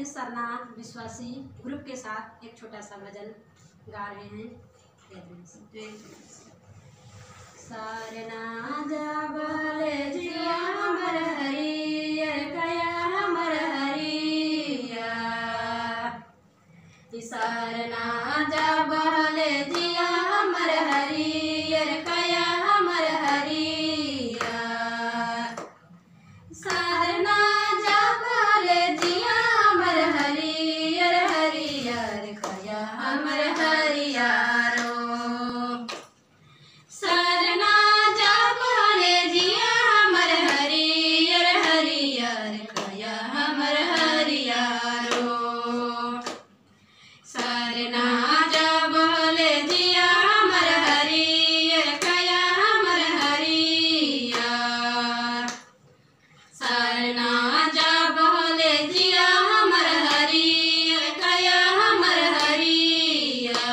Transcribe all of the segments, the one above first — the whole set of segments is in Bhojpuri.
अपने शरणार्थ विश्वासी ग्रुप के साथ एक छोटा सा भजन गा रहे हैं। सरना जब ले जिया हमर हरियर कया हमर हरिया, सरना जब ले जिया हमर हरियर कया हमर हरिया, सरना जब ले जिया हमर हरियर हरियर कया हमर हरियारो, सरना जब ले जिया हमर हरियर हरियर कया हमर हरियारो, सरना जब ले जिया हमर हरियर कया हमर हरिया, सरना जब ले जिया हमर हरियर कया हमर हरिया,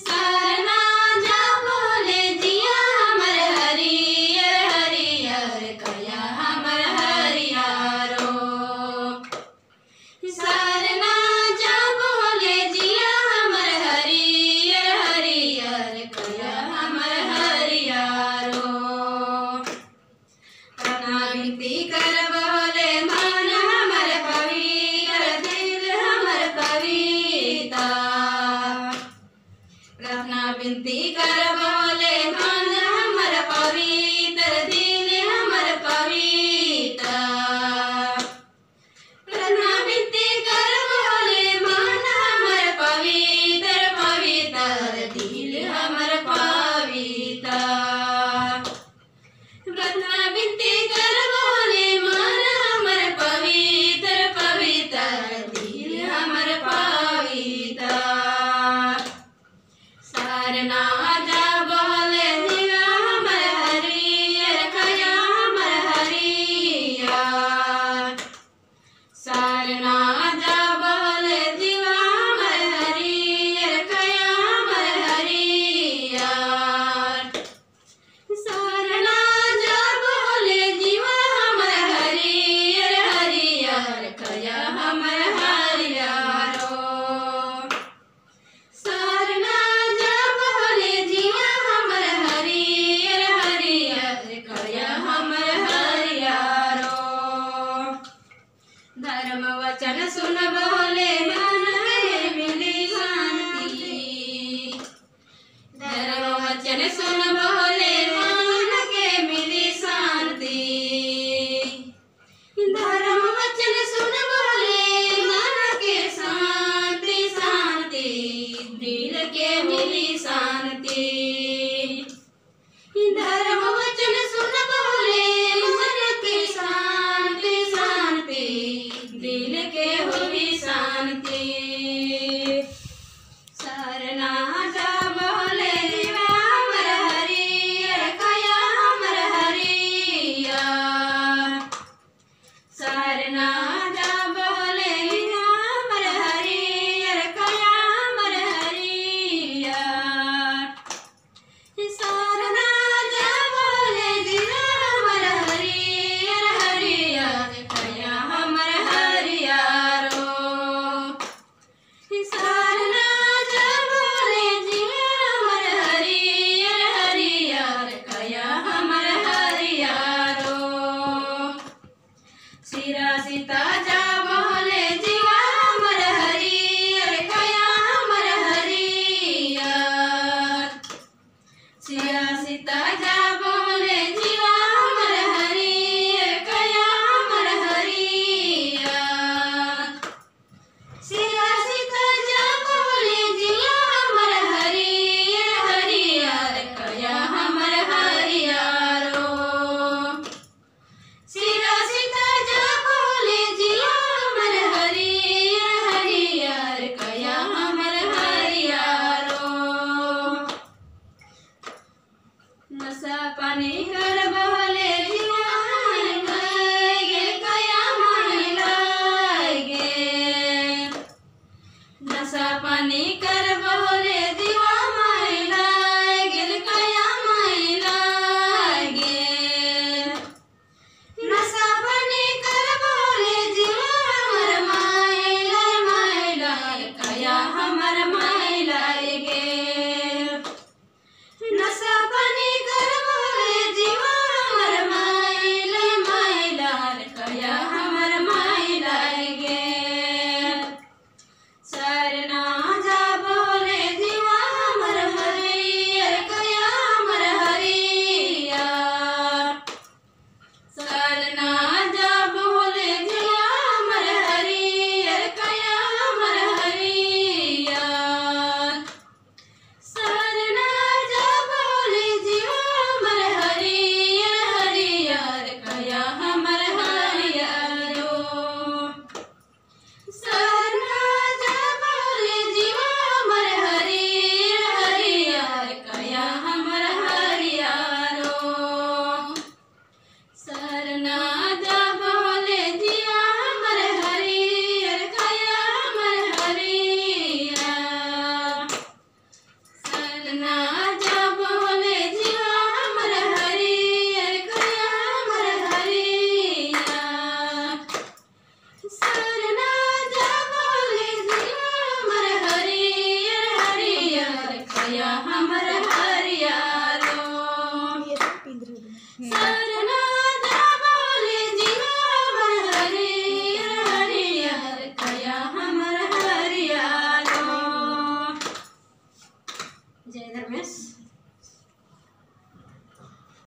सरना जब ले जिया हमर हरियर हरियर कया हमर हरियारो, सरना जब ले जिया हमर हरियर हरियर कया हमर हरियारो, प्रार्थना विनती करब ले मन हमर पवित्र दिल हमर पवित्र, प्रार्थना विनती करब ले मन हमर पवित्र दिल हमर पवित्र, प्रार्थना विनती करब ले मन हमर पवित्र पवित्र दिल हमर पवित्र, प्रार्थना विनती करब ले मन हमर पवित्र पवित्र दिल हमर पवित्र, सरना जब ले जिया हमर हरियर कया हमर हरिया, सरना जब ले जिया हमर हरियर कया हमर हरिया, सरना जब ले जिया हमर हरियर हरियर कया हमर हरियारो, सरना जब ले जिया हमर हरियर हरियर कया हमर हरियारो, धर्म वचन सुनब ले मन में मिली शांति, धर्म वचन सुनब ले मन के मिली शांति, धर्म वचन सुनब ले मन के शांति शांति दिल के मिली शांति, धर्म वचन सुनब ले मन के शांति शांति दिल के हुई शांति, सरना जब ले जिया हमर हरियर कया हमर हरिया, सरना जब ले जिया हमर हरियर कया हमर हरिया, सरना जब ले जिया हमर हरियर हरियर कया हमर हरियारो, सरना जब ले जिया हमर हरियर हरियर कया हमर हरियारो, सिरा सीता जब ले जिया हमर हरियर कया हमर हरिया, सिरा सीता जब ले जिया हमर हरियर कया हमर हरिया, सिरा सीता जब ले जिया हमर हरियर हरियर कया हमर हरियारो, सिरा सीता जब ले जिया हमर हरियर हरियर कया हमर हरियारो, नशा पानी करब ले जिया हमर लागे कया मन लागे, नशा पानी करब ले